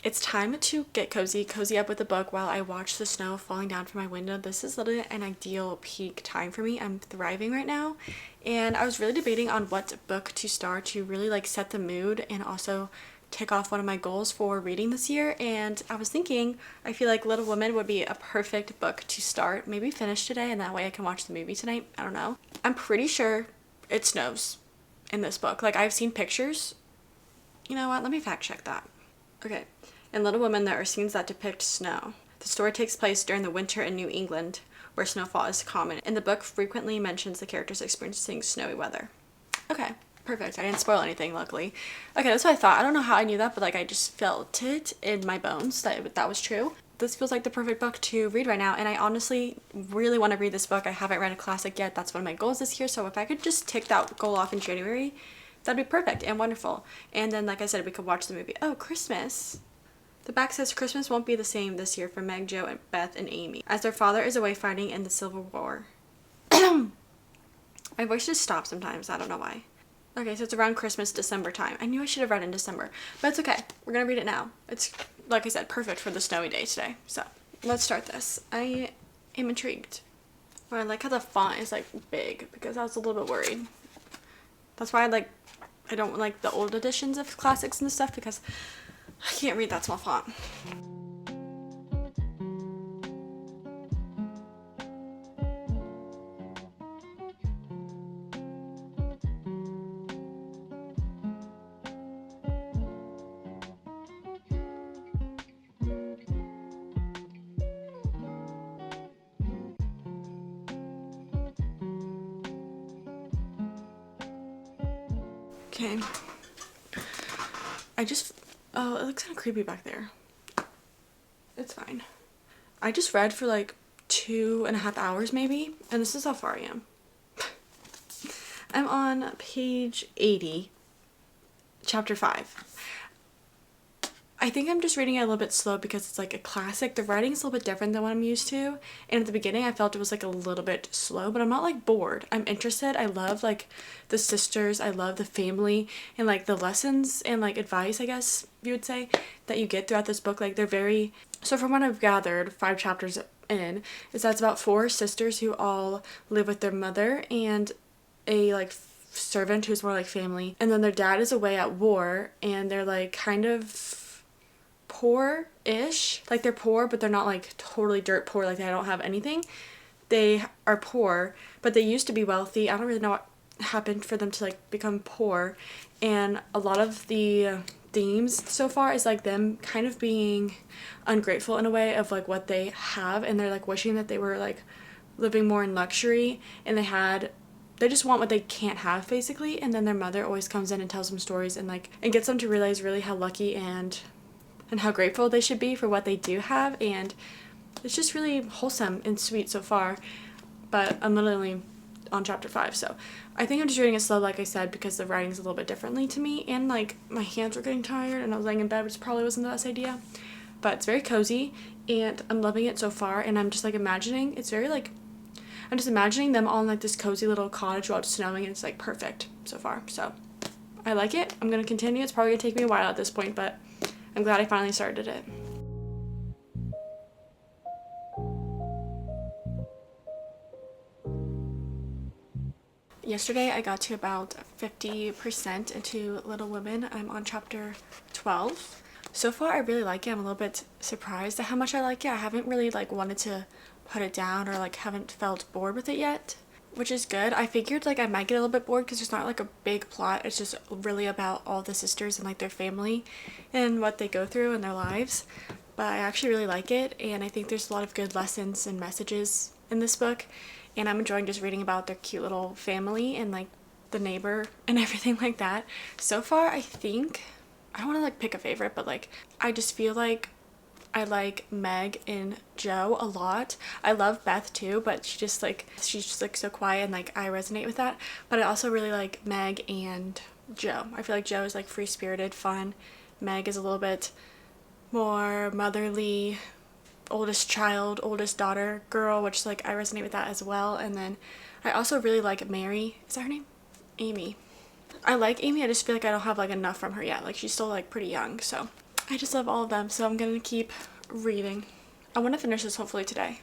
It's time to get cozy up with a book while I watch the snow falling down from my window. This is literally an ideal peak time for me. I'm thriving right now, and I was really debating on what book to start to really like set the mood and also tick off one of my goals for reading this year. And I was thinking, I feel like Little Women would be a perfect book to start, maybe finish today, and that way I can watch the movie tonight. I don't know. I'm pretty sure it snows in this book. Like, I've seen pictures. You know what, let me fact check that. Okay, in Little Women there are scenes that depict snow. The story takes place during the winter in New England, where snowfall is common, and the book frequently mentions the characters experiencing snowy weather. Okay, perfect. I didn't spoil anything, luckily. Okay, that's what I thought. I don't know how I knew that, but like I just felt it in my bones that that was true. This feels like the perfect book to read right now, and I honestly really want to read this book. I haven't read a classic yet. That's one of my goals this year, so if I could just tick that goal off in January, that'd be perfect and wonderful. And then, like I said, we could watch the movie. Oh, Christmas. The back says Christmas won't be the same this year for Meg, Joe, and Beth, and Amy, as their father is away fighting in the Civil War. My voice just stops sometimes. I don't know why. Okay, so it's around Christmas, December time. I knew I should have read in December, but it's okay. We're gonna read it now. It's, like I said, perfect for the snowy day today. So let's start this. I am intrigued. But I like how the font is like big because I was a little bit worried. That's why I don't like the old editions of classics and stuff, because I can't read that small font. Okay. Oh, it looks kind of creepy back there. It's fine. I just read for like 2.5 hours maybe, and this is how far I am. I'm on page 80, chapter 5. I think I'm just reading it a little bit slow because it's like a classic. The writing's a little bit different than what I'm used to. And at the beginning I felt it was like a little bit slow, but I'm not like bored. I'm interested. I love like the sisters. I love the family and like the lessons and like advice, I guess you would say, that you get throughout this book. Like they're very, so from what I've gathered, 5 chapters in, is that it's about 4 sisters who all live with their mother and a like servant who's more like family. And then their dad is away at war and they're like kind of poor-ish. Like they're poor, but they're not like totally dirt poor, like they don't have anything. They are poor, but they used to be wealthy. I don't really know what happened for them to like become poor. And a lot of the themes so far is like them kind of being ungrateful in a way of like what they have, and they're like wishing that they were like living more in luxury, and they just want what they can't have basically. And then their mother always comes in and tells them stories and gets them to realize really how lucky and how grateful they should be for what they do have. And it's just really wholesome and sweet so far, but I'm literally on chapter 5, so I think I'm just reading it slow, like I said, because the writing's a little bit differently to me, and like my hands were getting tired and I was laying in bed, which probably wasn't the best idea. But it's very cozy and I'm loving it so far, and I'm just like imagining, it's very like, I'm just imagining them all in like this cozy little cottage while it's snowing, and it's like perfect so far. So I like it. I'm gonna continue. It's probably gonna take me a while at this point, but I'm glad I finally started it. Yesterday I got to about 50% into Little Women. I'm on chapter 12. So far I really like it. I'm a little bit surprised at how much I like it. I haven't really like wanted to put it down or like haven't felt bored with it yet, which is good. I figured like I might get a little bit bored because there's not like a big plot. It's just really about all the sisters and like their family and what they go through in their lives. But I actually really like it, and I think there's a lot of good lessons and messages in this book, and I'm enjoying just reading about their cute little family and like the neighbor and everything like that. So far I think, I don't want to like pick a favorite, but like I just feel like I like Meg and Joe a lot. I love Beth too, but she's just like so quiet, and like I resonate with that. But I also really like Meg and Joe. I feel like Joe is like free-spirited, fun. Meg is a little bit more motherly, oldest child, oldest daughter girl, which like I resonate with that as well. And then I also really like Mary. Is that her name? Amy. I like Amy. I just feel like I don't have like enough from her yet. Like she's still like pretty young, so I just love all of them, so I'm gonna keep reading. I want to finish this hopefully today.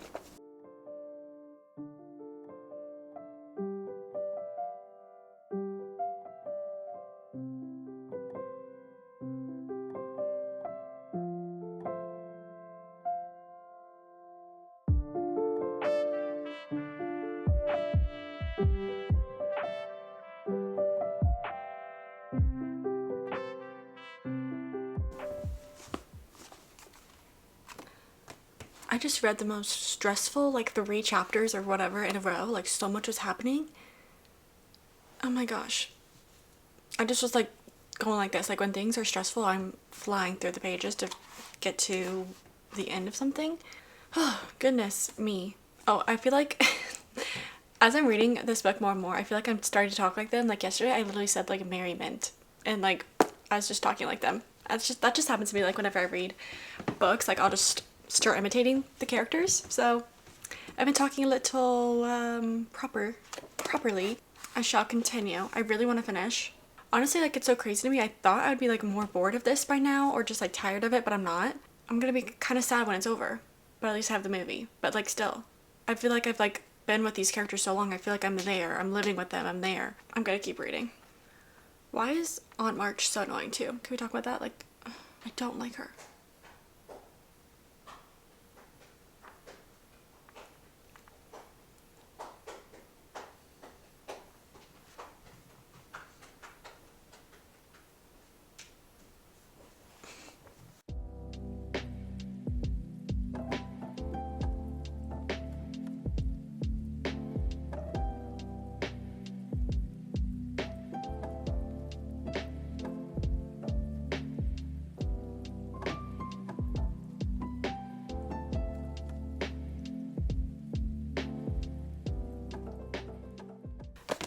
I just read the most stressful, like 3 chapters or whatever in a row. Like so much was happening. Oh my gosh. I just was like going like this. Like when things are stressful, I'm flying through the pages to get to the end of something. Oh, goodness me. Oh, I feel like as I'm reading this book more and more, I feel like I'm starting to talk like them. Like yesterday, I literally said like merriment. And like I was just talking like them. That just happens to me like whenever I read books. Like I'll just start imitating the characters. So I've been talking a little properly. I shall continue. I really want to finish. Honestly, like it's so crazy to me. I thought I would be like more bored of this by now or just like tired of it, but I'm not. I'm gonna be kind of sad when it's over, but at least I have the movie. But like still, I feel like I've like been with these characters so long. I feel like I'm there. I'm living with them. I'm there. I'm gonna keep reading. Why is Aunt March so annoying too? Can we talk about that? Like, I don't like her.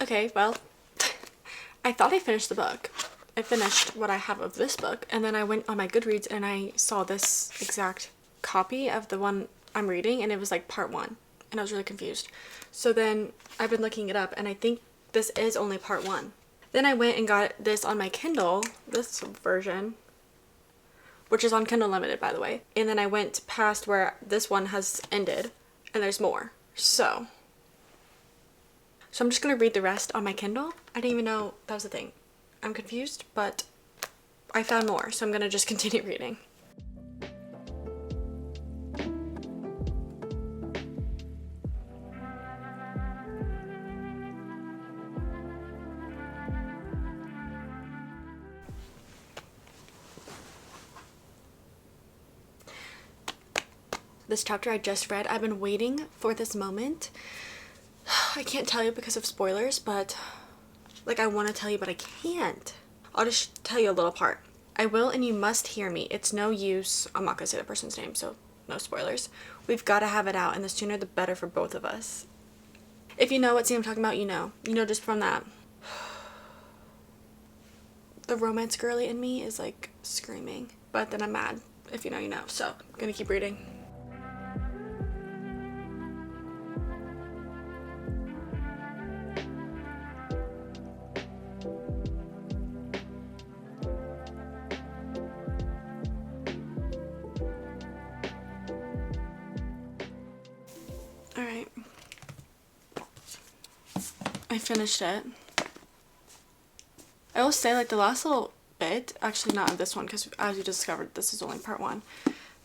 Okay, well, I thought I finished the book. I finished what I have of this book, and then I went on my Goodreads and I saw this exact copy of the one I'm reading, and it was like part 1, and I was really confused. So then I've been looking it up, and I think this is only part 1. Then I went and got this on my Kindle, this version, which is on Kindle Unlimited, by the way. And then I went past where this one has ended, and there's more. So I'm just going to read the rest on my Kindle. I didn't even know that was a thing. I'm confused, but I found more, so I'm going to just continue reading. This chapter I just read, I've been waiting for this moment. I can't tell you because of spoilers, but like I want to tell you, but I can't. I'll just tell you a little part. I will and you must hear me. It's no use. I'm not going to say the person's name, so no spoilers. We've got to have it out, and the sooner the better for both of us. If you know what scene I'm talking about, you know. You know just from that. The romance girly in me is like screaming, but then I'm mad. If you know, you know. So I'm going to keep reading. Alright, I finished it. I will say like the last little bit, actually not of this one because as you discovered this is only part 1,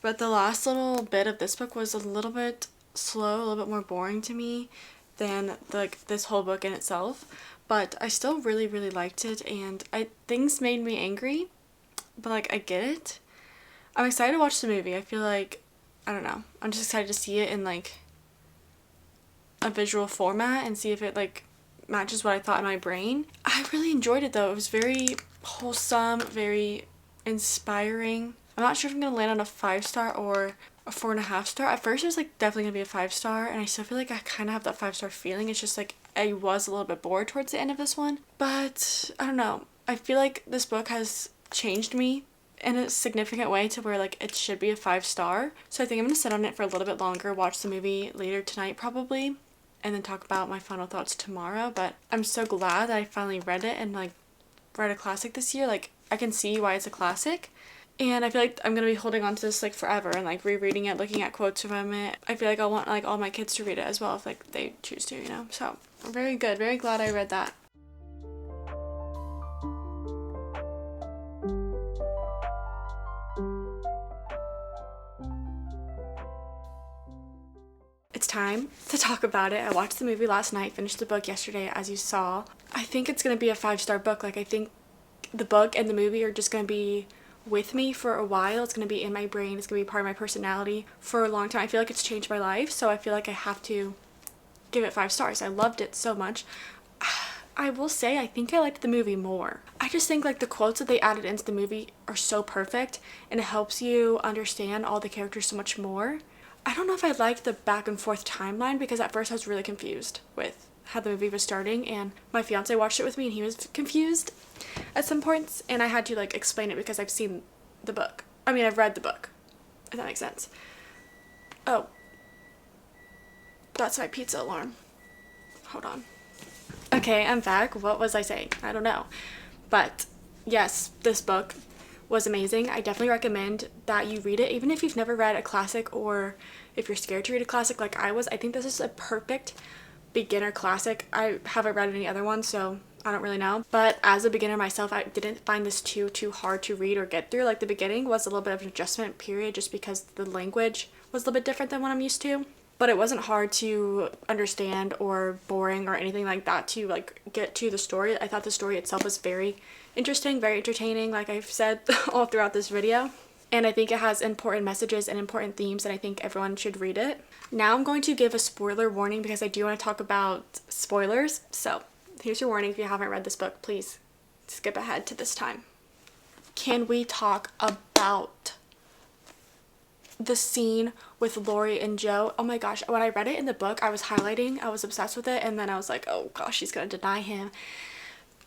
but the last little bit of this book was a little bit slow, a little bit more boring to me than like this whole book in itself, but I still really liked it, and things made me angry, but like I get it. I'm excited to watch the movie. I feel like, I don't know, I'm just excited to see it in like a visual format and see if it like matches what I thought in my brain. I really enjoyed it though. It was very wholesome, very inspiring. I'm not sure if I'm gonna land on a 5-star or a 4.5 star. At first it was like definitely gonna be a 5-star, and I still feel like I kind of have that 5-star feeling. It's just like I was a little bit bored towards the end of this one, but I don't know. I feel like this book has changed me in a significant way to where like it should be a 5-star. So I think I'm gonna sit on it for a little bit longer, watch the movie later tonight probably, and then talk about my final thoughts tomorrow. But I'm so glad that I finally read it and like read a classic this year. Like I can see why it's a classic, And I feel like I'm gonna be holding on to this like forever and like rereading it, looking at quotes from it. I feel like I want like all my kids to read it as well if like they choose to, you know. So very good, very glad I read that. It's time to talk about it. I watched the movie last night, finished the book yesterday, as you saw. I think it's gonna be a 5-star book. Like, I think the book and the movie are just gonna be with me for a while. It's gonna be in my brain. It's gonna be part of my personality for a long time. I feel like it's changed my life, so I feel like I have to give it 5 stars. I loved it so much. I will say I think I liked the movie more. I just think like the quotes that they added into the movie are so perfect, and it helps you understand all the characters so much more. I don't know if I liked the back and forth timeline, because at first I was really confused with how the movie was starting, and my fiance watched it with me and he was confused at some points, and I had to like explain it because I've seen the book. I mean, I've read the book, if that makes sense. Oh, that's my pizza alarm. Hold on. Okay, I'm back. What was I saying? I don't know. But yes, this book was amazing. I definitely recommend that you read it, even if you've never read a classic or if you're scared to read a classic like I was. I think this is a perfect beginner classic. I haven't read any other ones, so I don't really know. But as a beginner myself, I didn't find this too hard to read or get through. Like, the beginning was a little bit of an adjustment period just because the language was a little bit different than what I'm used to. But it wasn't hard to understand or boring or anything like that to like get to the story. I thought the story itself was very interesting, very entertaining, like I've said all throughout this video. And I think it has important messages and important themes, and I think everyone should read it. Now I'm going to give a spoiler warning because I do want to talk about spoilers. So here's your warning: if you haven't read this book, please skip ahead to this time. Can we talk about the scene with Laurie and Joe? Oh my gosh, when I read it in the book, I was highlighting, I was obsessed with it, and then I was like, oh gosh, she's gonna deny him.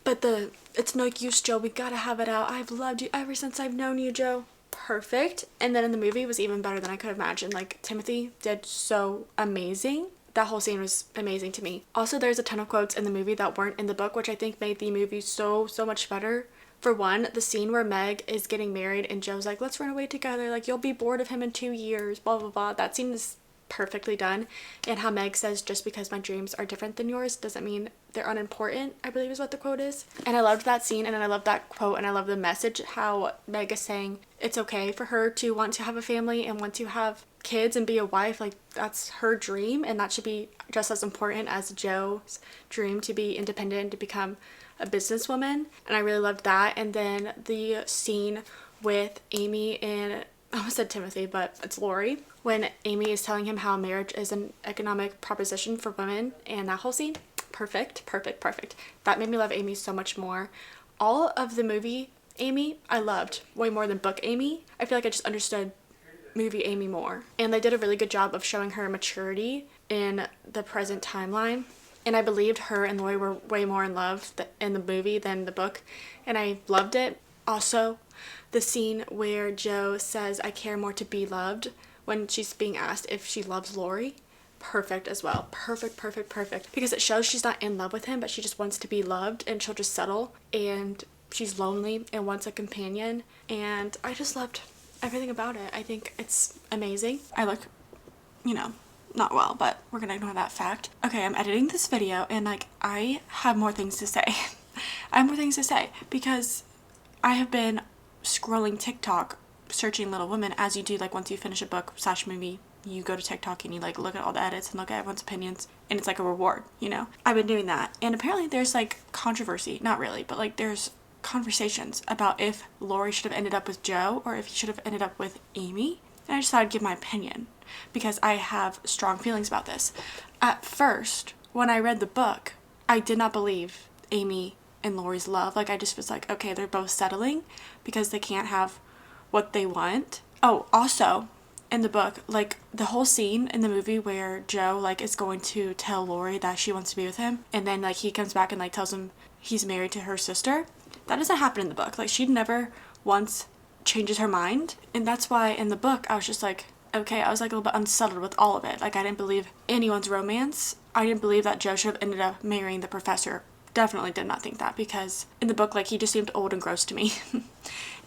But it's no use, Joe, we gotta have it out. I've loved you ever since I've known you, Joe. Perfect. And then in the movie, it was even better than I could imagine. Like, Timothy did so amazing. That whole scene was amazing to me. Also, there's a ton of quotes in the movie that weren't in the book, which I think made the movie so much better. For one, the scene where Meg is getting married and Joe's like, let's run away together, like, you'll be bored of him in 2 years, blah blah blah. That scene is perfectly done. And how Meg says, just because my dreams are different than yours doesn't mean they're unimportant, I believe is what the quote is. And I loved that scene, and I love that quote, and I love the message, how Meg is saying it's okay for her to want to have a family and want to have kids and be a wife. Like, that's her dream, and that should be just as important as Joe's dream to be independent and to become a businesswoman. And I really loved that. And then the scene with Amy and, I almost said Timothy, but it's Laurie, when Amy is telling him how marriage is an economic proposition for women, and that whole scene, perfect. That made me love Amy so much more. All of the movie Amy I loved way more than book Amy. I feel like I just understood movie Amy more, and they did a really good job of showing her maturity in the present timeline. And I believed her and Laurie were way more in love in the movie than the book, and I loved it. Also, the scene where Joe says, I care more to be loved, when she's being asked if she loves Laurie, perfect as well. Perfect. Because it shows she's not in love with him, but she just wants to be loved, and she'll just settle, and she's lonely and wants a companion. And I just loved everything about it. I think it's amazing. I look, not well, but we're gonna ignore that fact. Okay, I'm editing this video, and like, I have more things to say. I have more things to say because I have been scrolling TikTok searching Little Women, as you do, like, once you finish a book / movie, you go to TikTok and you like look at all the edits and look at everyone's opinions, and it's like a reward, I've been doing that, and apparently there's like controversy, not really, but like there's conversations about if Laurie should have ended up with Joe or if he should have ended up with Amy. And I just thought I'd give my opinion because I have strong feelings about this. At first, when I read the book, I did not believe Amy and Laurie's love. Like, I just was like, okay, they're both settling because they can't have what they want. Oh, also, in the book, like, the whole scene in the movie where Joe, like, is going to tell Laurie that she wants to be with him, and then, like, he comes back and, like, tells him he's married to her sister, that doesn't happen in the book. Like, she never once changes her mind, and that's why in the book I was just like, okay, I was like a little bit unsettled with all of it. Like, I didn't believe anyone's romance. I didn't believe that Joe should have ended up marrying the professor. Definitely did not think that, because in the book, like, he just seemed old and gross to me.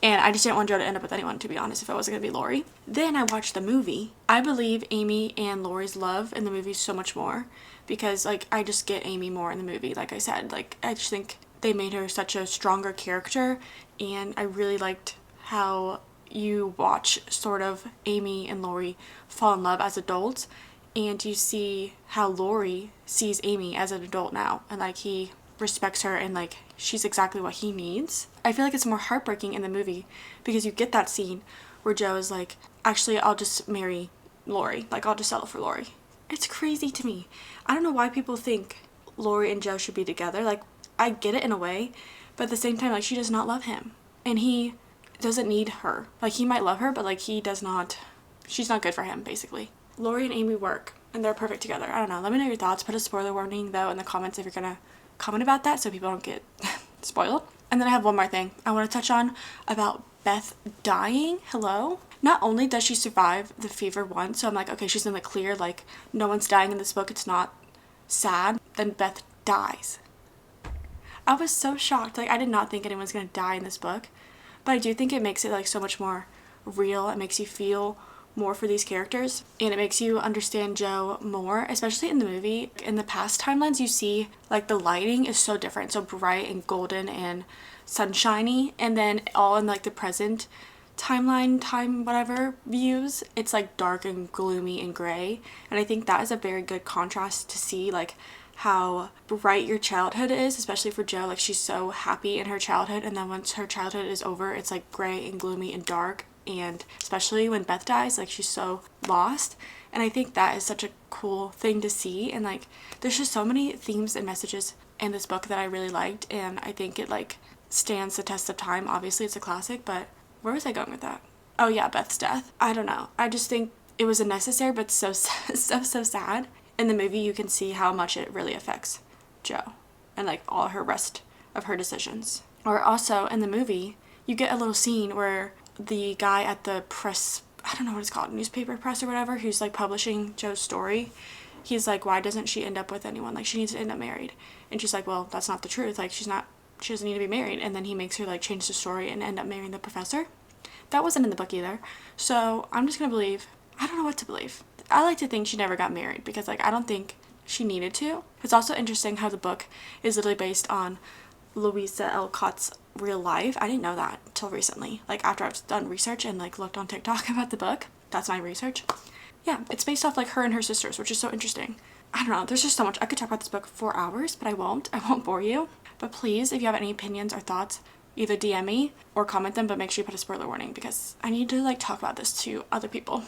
And I just didn't want Joe to end up with anyone, to be honest, if it wasn't going to be Lori. Then I watched the movie. I believe Amy and Lori's love in the movie so much more because, like, I just get Amy more in the movie, like I said. Like, I just think they made her such a stronger character, and I really liked how you watch sort of Amy and Lori fall in love as adults, and you see how Lori sees Amy as an adult now, and like he respects her and like she's exactly what he needs. I feel like it's more heartbreaking in the movie because you get that scene where Joe is like, actually I'll just marry Lori, like I'll just settle for Lori. It's crazy to me. I don't know why people think Lori and Joe should be together. Like, I get it in a way, but at the same time, like, she does not love him and he doesn't need her. Like, he might love her, but like he does not, she's not good for him basically. Lori and Amy work and they're perfect together. I don't know, let me know your thoughts. Put a spoiler warning though in the comments if you're gonna comment about that so people don't get spoiled. And then I have one more thing I want to touch on about Beth dying. Hello? Not only does she survive the fever once, so I'm like, okay, she's in the clear, like no one's dying in this book, it's not sad, then Beth dies. I was so shocked. Like, I did not think anyone's gonna die in this book, but I do think it makes it like so much more real. It makes you feel more for these characters, and it makes you understand Joe more, especially in the movie. In the past timelines, you see like the lighting is so different, so bright and golden and sunshiny, and then all in like the present timeline, whatever views, it's like dark and gloomy and gray. And I think that is a very good contrast to see, like how bright your childhood is, especially for Joe. Like, she's so happy in her childhood, and then once her childhood is over, it's like gray and gloomy and dark. And especially when Beth dies, like she's so lost. And I think that is such a cool thing to see. And like there's just so many themes and messages in this book that I really liked, and I think it like stands the test of time. Obviously it's a classic, but where was I going with that? Oh yeah, Beth's death. I don't know, I just think it was unnecessary but so sad. In the movie you can see how much it really affects Joe and like all her rest of her decisions. Or also in the movie you get a little scene where the guy at the press, I don't know what it's called, newspaper press or whatever, who's like publishing Joe's story, he's like, why doesn't she end up with anyone? Like, she needs to end up married. And she's like, well, that's not the truth. Like, she doesn't need to be married. And then he makes her like change the story and end up marrying the professor. That wasn't in the book either. So I'm just gonna believe, I don't know what to believe. I like to think she never got married because like I don't think she needed to. It's also interesting how the book is literally based on Louisa Alcott's real life. I didn't know that until recently, like after I've done research and like looked on TikTok about the book. That's my research. Yeah, it's based off like her and her sisters, which is so interesting. I don't know, there's just so much. I could talk about this book for hours, but I won't bore you. But please, if you have any opinions or thoughts, either DM me or comment them, but make sure you put a spoiler warning because I need to like talk about this to other people.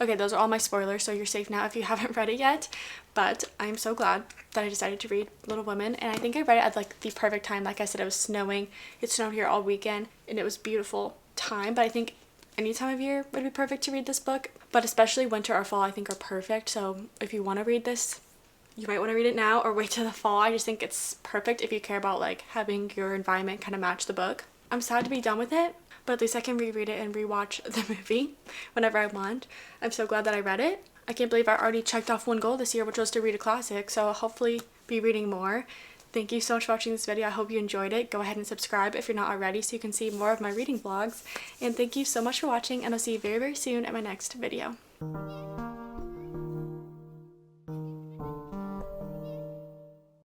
Okay, those are all my spoilers, so you're safe now if you haven't read it yet. But I'm so glad that I decided to read Little Women, and I think I read it at like the perfect time. Like I said, it was snowing. It snowed here all weekend, and it was beautiful time. But I think any time of year would be perfect to read this book. But especially winter or fall, I think are perfect. So if you want to read this, you might want to read it now or wait till the fall. I just think it's perfect if you care about like having your environment kind of match the book. I'm sad to be done with it, but at least I can reread it and rewatch the movie whenever I want. I'm so glad that I read it. I can't believe I already checked off one goal this year, which was to read a classic, so I'll hopefully be reading more. Thank you so much for watching this video. I hope you enjoyed it. Go ahead and subscribe if you're not already so you can see more of my reading vlogs. And thank you so much for watching, and I'll see you very, very soon at my next video.